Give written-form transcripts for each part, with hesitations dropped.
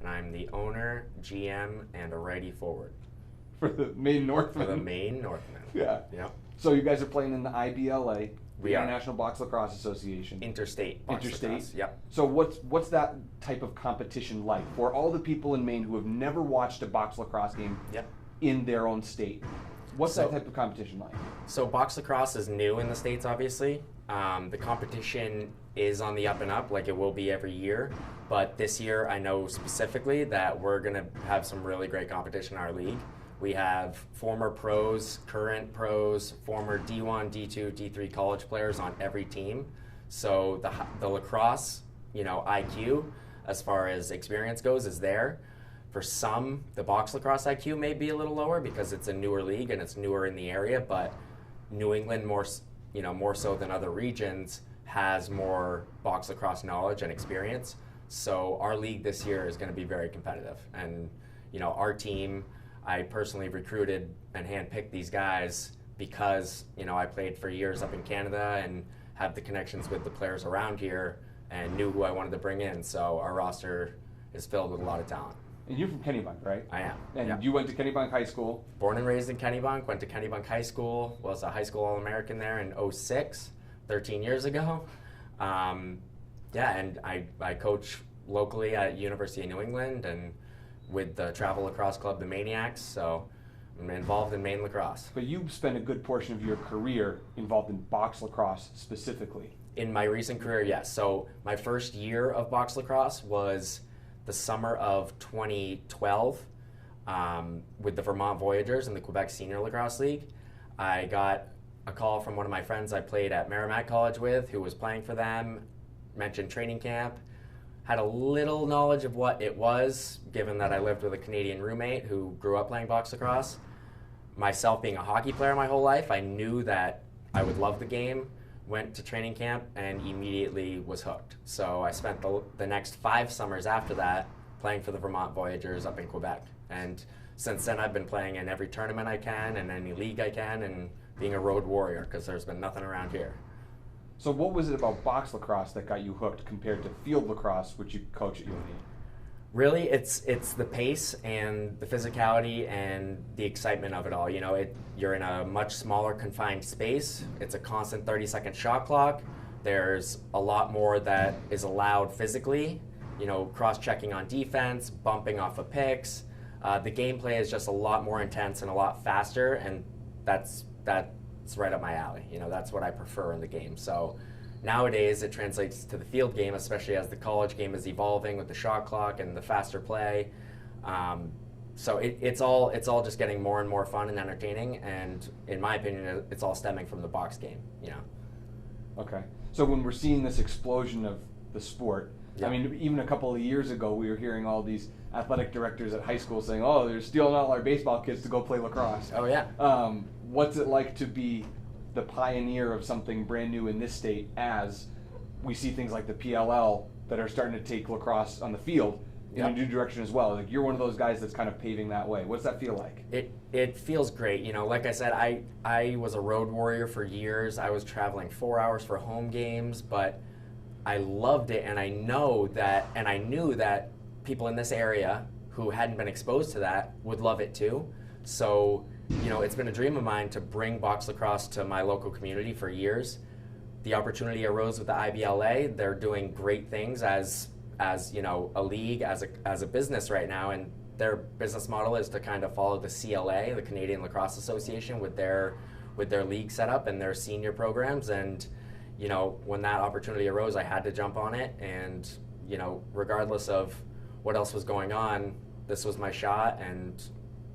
and I'm the owner, GM, and a righty forward For the Maine Northmen. for the Maine Northmen. Yeah. Yep. So you guys are playing in the IBLA, We the are. International Box Lacrosse Association. Interstate. box Interstate? lacrosse. Yep. So what's that type of competition like for all the people in Maine who have never watched a box lacrosse game Yep. in their own state? What's that So- type of competition like? So box lacrosse is new in the States, obviously. The competition is on the up and up, like it will be every year. But this year, I know specifically that we're going to have some really great competition in our league. We have former pros, current pros, former D1, D2, D3 college players on every team. So the lacrosse, IQ, as far as experience goes, is there. For some, the box lacrosse IQ may be a little lower because it's a newer league and it's newer in the area, but New England more so than other regions has more box lacrosse knowledge and experience. So our league this year is going to be very competitive. And our team, I personally recruited and handpicked these guys because I played for years up in Canada and have the connections with the players around here and knew who I wanted to bring in. So our roster is filled with a lot of talent. And you're from Kennebunk, right? I am. And Yep. you went to Kennebunk High School. Born and raised in Kennebunk, went to Kennebunk High School, was a high school All-American there in 06, 13 years ago. And I coach locally at University of New England and with the travel lacrosse club, the Maniacs, so I'm involved in Maine lacrosse. But you spent a good portion of your career involved in box lacrosse specifically. In my recent career, yes. So my first year of box lacrosse was the summer of 2012 with the Vermont Voyageurs in the Quebec Senior Lacrosse League. I got a call from one of my friends I played at Merrimack College with who was playing for them, mentioned training camp, had a little knowledge of what it was, given that I lived with a Canadian roommate who grew up playing box lacrosse. Myself being a hockey player my whole life, I knew that I would love the game, went to training camp, and immediately was hooked. So I spent the next 5 summers after that playing for the Vermont Voyageurs up in Quebec. And since then I've been playing in every tournament I can and any league I can and being a road warrior because there's been nothing around here. So what was it about box lacrosse that got you hooked compared to field lacrosse, which you coach at UNE? Really, it's the pace and the physicality and the excitement of it all. You're in a much smaller confined space. It's a constant 30-second shot clock. There's a lot more that is allowed physically. Cross-checking on defense, bumping off of picks. The gameplay is just a lot more intense and a lot faster, and that's right up my alley. That's what I prefer in the game. So nowadays it translates to the field game, especially as the college game is evolving with the shot clock and the faster play. So it's all just getting more and more fun and entertaining, and in my opinion, it's all stemming from the box game. Okay. So when we're seeing this explosion of the sport, Yeah. I mean, even a couple of years ago, we were hearing all these athletic directors at high school saying, "Oh, they're stealing all our baseball kids to go play lacrosse." Oh yeah. What's it like to be the pioneer of something brand new in this state as we see things like the PLL that are starting to take lacrosse on the field in Yep. a new direction as well? Like, you're one of those guys that's kind of paving that way. What's that feel like? It feels great. Like I said, I was a road warrior for years. I was traveling 4 hours for home games, but I loved it, and I knew that people in this area who hadn't been exposed to that would love it too. So, it's been a dream of mine to bring box lacrosse to my local community for years. The opportunity arose with the IBLA. They're doing great things as a league, as a business right now, and their business model is to kind of follow the CLA, the Canadian Lacrosse Association, with their league setup and their senior programs. And when that opportunity arose, I had to jump on it, and regardless of what else was going on, this was my shot, and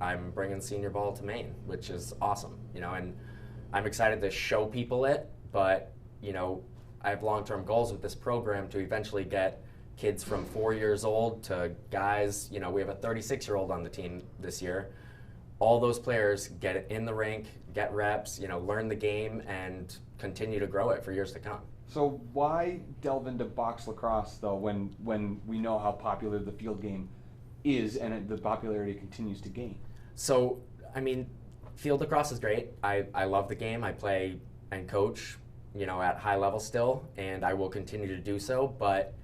I'm bringing senior ball to Maine, which is awesome. And I'm excited to show people it, but I have long-term goals with this program to eventually get kids from 4 years old to guys. We have a 36-year-old on the team this year. All those players get it in the rink, get reps, learn the game, and continue to grow it for years to come. So why delve into box lacrosse, though, when we know how popular the field game is and the popularity continues to gain? So, field lacrosse is great. I love the game. I play and coach, at high level still, and I will continue to do so. But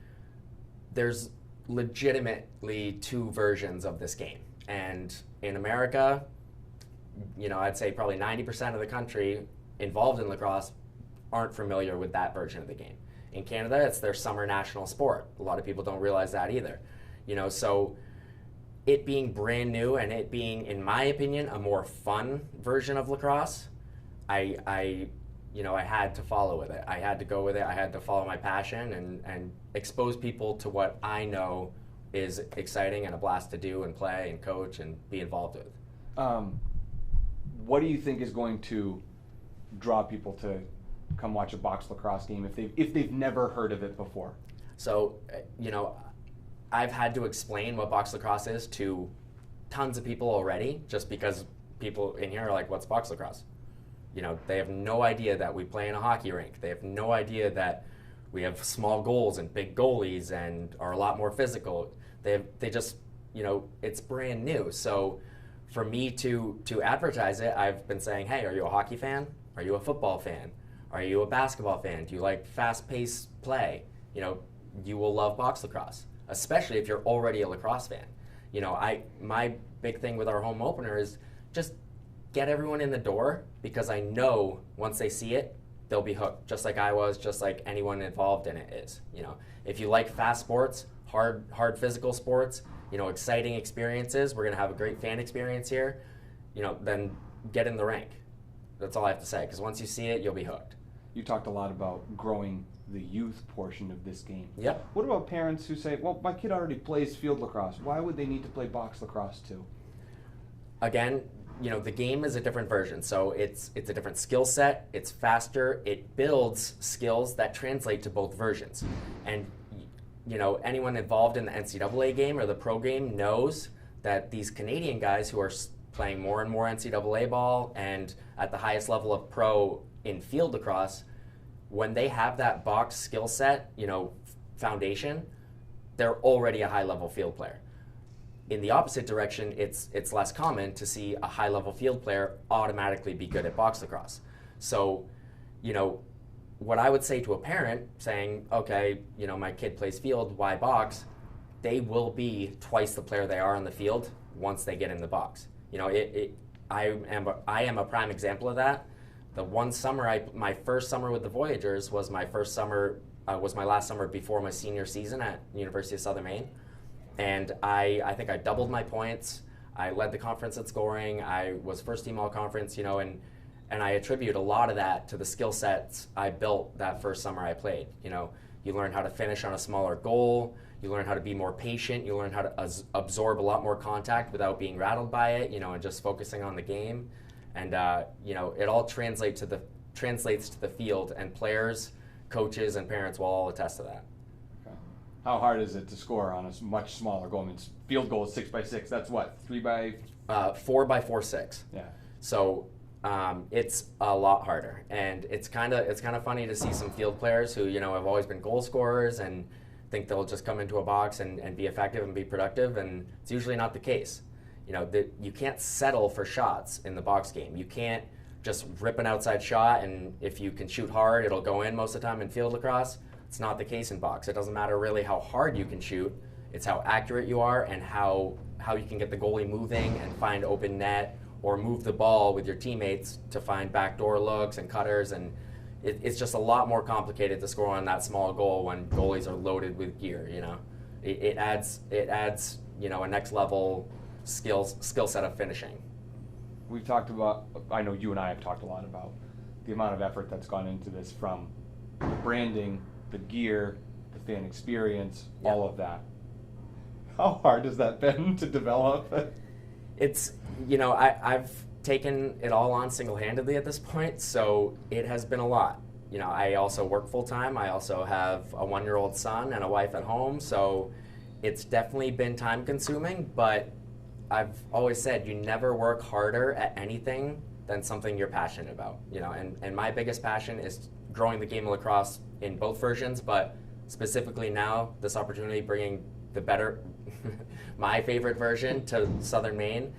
there's legitimately two versions of this game. And in America, I'd say probably 90% of the country involved in lacrosse aren't familiar with that version of the game. In Canada, it's their summer national sport. A lot of people don't realize that either. So it being brand new and it being, in my opinion, a more fun version of lacrosse, I had to follow with it. I had to go with it. I had to follow my passion and expose people to what I know is exciting and a blast to do and play and coach and be involved with. What do you think is going to draw people to come watch a box lacrosse game if they've never heard of it before? So, I've had to explain what box lacrosse is to tons of people already, just because people in here are like, what's box lacrosse? They have no idea that we play in a hockey rink. They have no idea that we have small goals and big goalies and are a lot more physical. They just, it's brand new. So for me to advertise it, I've been saying, hey, are you a hockey fan? Are you a football fan? Are you a basketball fan? Do you like fast-paced play? You will love box lacrosse, especially if you're already a lacrosse fan. My big thing with our home opener is just get everyone in the door, because I know once they see it, they'll be hooked, just like I was, just like anyone involved in it is. If you like fast sports, hard physical sports, exciting experiences, we're gonna have a great fan experience here, then get in the rink. That's all I have to say, because once you see it, you'll be hooked. You talked a lot about growing the youth portion of this game. Yep. What about parents who say, well, my kid already plays field lacrosse. Why would they need to play box lacrosse too? Again, the game is a different version, so it's a different skill set, it's faster, it builds skills that translate to both versions. And anyone involved in the NCAA game or the pro game knows that these Canadian guys who are playing more and more NCAA ball and at the highest level of pro in field lacrosse, when they have that box skill set, foundation, they're already a high-level field player. In the opposite direction, it's less common to see a high-level field player automatically be good at box lacrosse. So, what I would say to a parent saying, okay, my kid plays field, why box? They will be twice the player they are on the field once they get in the box. I am a prime example of that. The one summer, my first summer with the Voyagers was my last summer before my senior season at University of Southern Maine. And I think I doubled my points. I led the conference in scoring. I was first team all conference, and I attribute a lot of that to the skill sets I built that first summer I played. You learn how to finish on a smaller goal. You learn how to be more patient. You learn how to absorb a lot more contact without being rattled by it, and just focusing on the game. And it all translates to the field, and players, coaches, and parents will all attest to that. How hard is it to score on a much smaller goal? I mean, field goal is 6x6. That's what, 3x? 4x4-6. Yeah. So it's a lot harder, and it's kind of funny to see some field players who have always been goal scorers and think they'll just come into a box and be effective and be productive, and it's usually not the case. You can't settle for shots in the box game. You can't just rip an outside shot, and if you can shoot hard, it'll go in most of the time in field lacrosse. It's not the case in box. It doesn't matter really how hard you can shoot. It's how accurate you are and how you can get the goalie moving and find open net or move the ball with your teammates to find backdoor looks and cutters. And it's just a lot more complicated to score on that small goal when goalies are loaded with gear. It adds a next level skill set of finishing. We've talked about, I know you and I have talked a lot about the amount of effort that's gone into this, from the branding, the gear, the fan experience, all of that. How hard has that been to develop? It's, I've taken it all on single-handedly at this point, so it has been a lot. I also work full-time. I also have a 1-year-old son and a wife at home, so it's definitely been time-consuming, but I've always said you never work harder at anything than something you're passionate about. And my biggest passion is growing the game of lacrosse in both versions, but specifically now, this opportunity bringing the better, my favorite version to Southern Maine.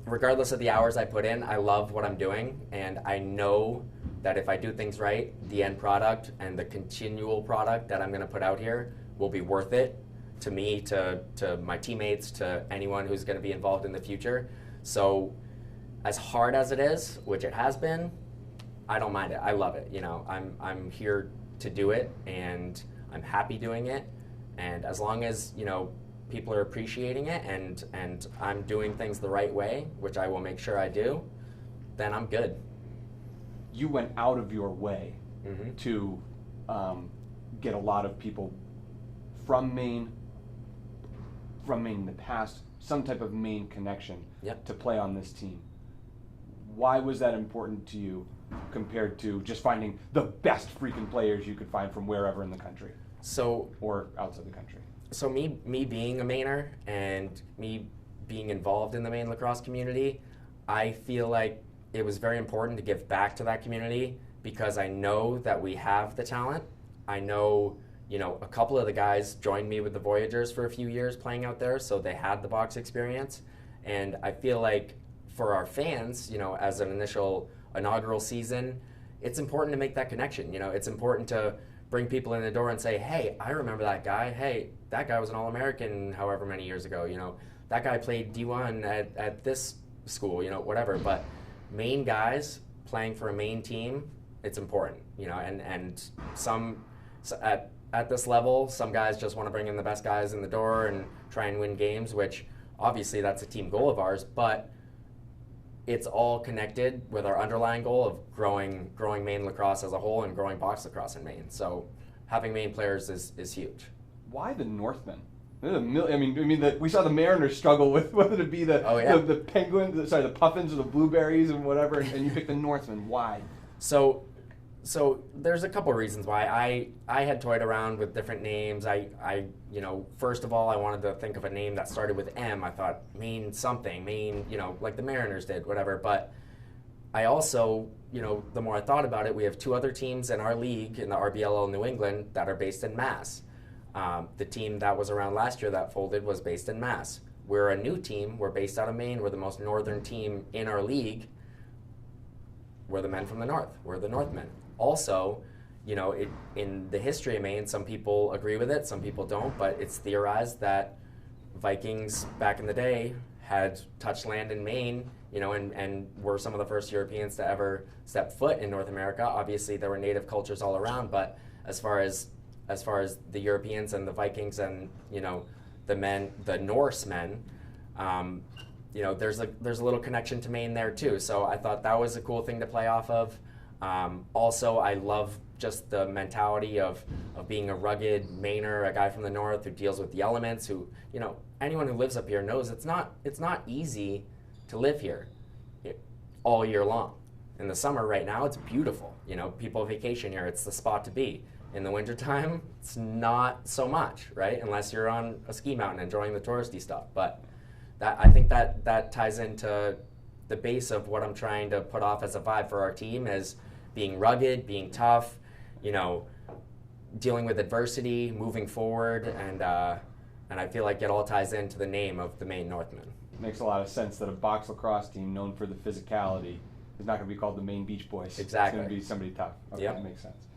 Regardless of the hours I put in, I love what I'm doing, and I know that if I do things right, the end product and the continual product that I'm going to put out here will be worth it to me, to my teammates, to anyone who's going to be involved in the future. So as hard as it is, which it has been, I don't mind it. I love it. I'm here to do it, and I'm happy doing it. And as long as, people are appreciating it and I'm doing things the right way, which I will make sure I do, then I'm good. You went out of your way to get a lot of people from Maine in the past, some type of Maine connection to play on this team. Why was that important to you compared to just finding the best freaking players you could find from wherever in the country? Or outside the country? So me being a Mainer and me being involved in the Maine lacrosse community, I feel like it was very important to give back to that community because I know that we have the talent. I know, a couple of the guys joined me with the Voyagers for a few years playing out there, so they had the box experience. And I feel like for our fans, as an inaugural season, it's important to make that connection. It's important to bring people in the door and say, hey, I remember that guy. Hey, that guy was an All-American however many years ago. That guy played D1 at this school, whatever. But Maine guys playing for a Maine team, it's important, and some at this level, some guys just want to bring in the best guys in the door and try and win games, which obviously that's a team goal of ours, but it's all connected with our underlying goal of growing Maine lacrosse as a whole and growing box lacrosse in Maine. So having Maine players is huge. Why the Northmen? We saw the Mariners struggle with whether to be the Penguins, the Puffins or the Blueberries and whatever, and you picked the Northmen. Why? So there's a couple reasons why. I had toyed around with different names. First of all, I wanted to think of a name that started with M. I thought Maine something, Maine, like the Mariners did, whatever. But I also, the more I thought about it, we have two other teams in our league, in the RBLL New England, that are based in Mass. The team that was around last year that folded was based in Mass. We're a new team. We're based out of Maine. We're the most northern team in our league. We're the men from the north. We're the Northmen. Also, in the history of Maine, some people agree with it, some people don't, but it's theorized that Vikings back in the day had touched land in Maine, and were some of the first Europeans to ever step foot in North America. Obviously, there were native cultures all around, but as far as the Europeans and the Vikings and the Norsemen, there's a little connection to Maine there too. So I thought that was a cool thing to play off of. Also, I love just the mentality of being a rugged Mainer, a guy from the north who deals with the elements. Who anyone who lives up here knows it's not easy to live here all year long. In the summer right now, it's beautiful. People vacation here. It's the spot to be. In the wintertime, it's not so much, right? Unless you're on a ski mountain enjoying the touristy stuff. But I think that ties into the base of what I'm trying to put off as a vibe for our team is being rugged, being tough, dealing with adversity, moving forward, and I feel like it all ties into the name of the Maine Northmen. It makes a lot of sense that a box lacrosse team known for the physicality is not going to be called the Maine Beach Boys. Exactly. It's going to be somebody tough. Okay, Yep. That makes sense.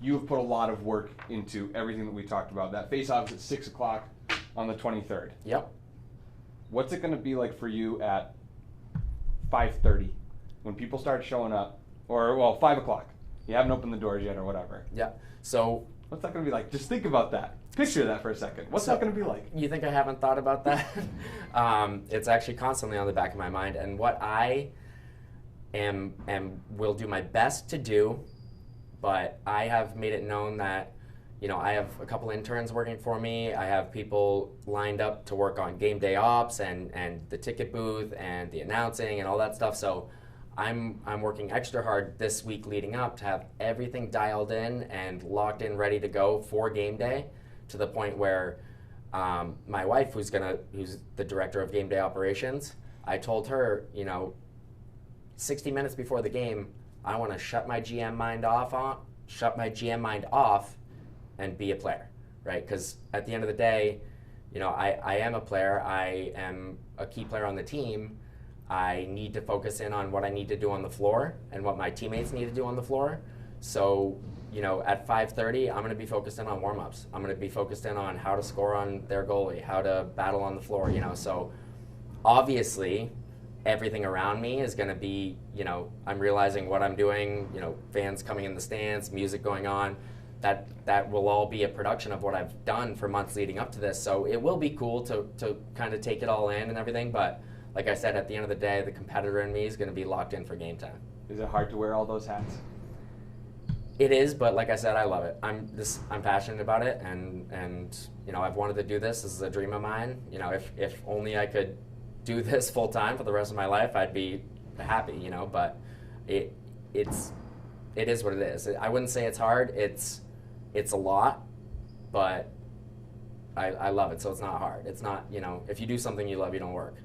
You have put a lot of work into everything that we talked about. That face-off is at 6 o'clock on the 23rd. Yep. What's it going to be like for you at 5:30 when people start showing up, or 5 o'clock? You haven't opened the doors yet or whatever. Yeah. So what's that going to be like? Just think about that. Picture that for a second. What's that going to be like? You think I haven't thought about that? It's actually constantly on the back of my mind, and what I will do my best to do, but I have made it known that I have a couple interns working for me. I have people lined up to work on game day ops and the ticket booth and the announcing and all that stuff. So I'm working extra hard this week leading up to have everything dialed in and locked in, ready to go for game day, to the point where my wife, who's the director of game day operations, I told her, 60 minutes before the game, I want to shut my GM mind off and be a player, right? Because at the end of the day, I am a player. I am a key player on the team. I need to focus in on what I need to do on the floor and what my teammates need to do on the floor. So, you know, at 5:30, I'm going to be focused in on warm-ups. I'm going to be focused in on how to score on their goalie, how to battle on the floor, you know. So obviously, everything around me is going to be, you know, I'm realizing what I'm doing, you know, fans coming in the stands, music going on. That will all be a production of what I've done for months leading up to this. So it will be cool to kind of take it all in and everything. But like I said, at the end of the day, the competitor in me is going to be locked in for game time. Is it hard to wear all those hats? It is, but like I said, I love it. I'm passionate about it, and you know, I've wanted to do this. This is a dream of mine. You know, if only I could do this full time for the rest of my life, I'd be happy. You know, but it is what it is. I wouldn't say it's hard. It's a lot, but I love it, so it's not hard. It's not, you know, if you do something you love, you don't work.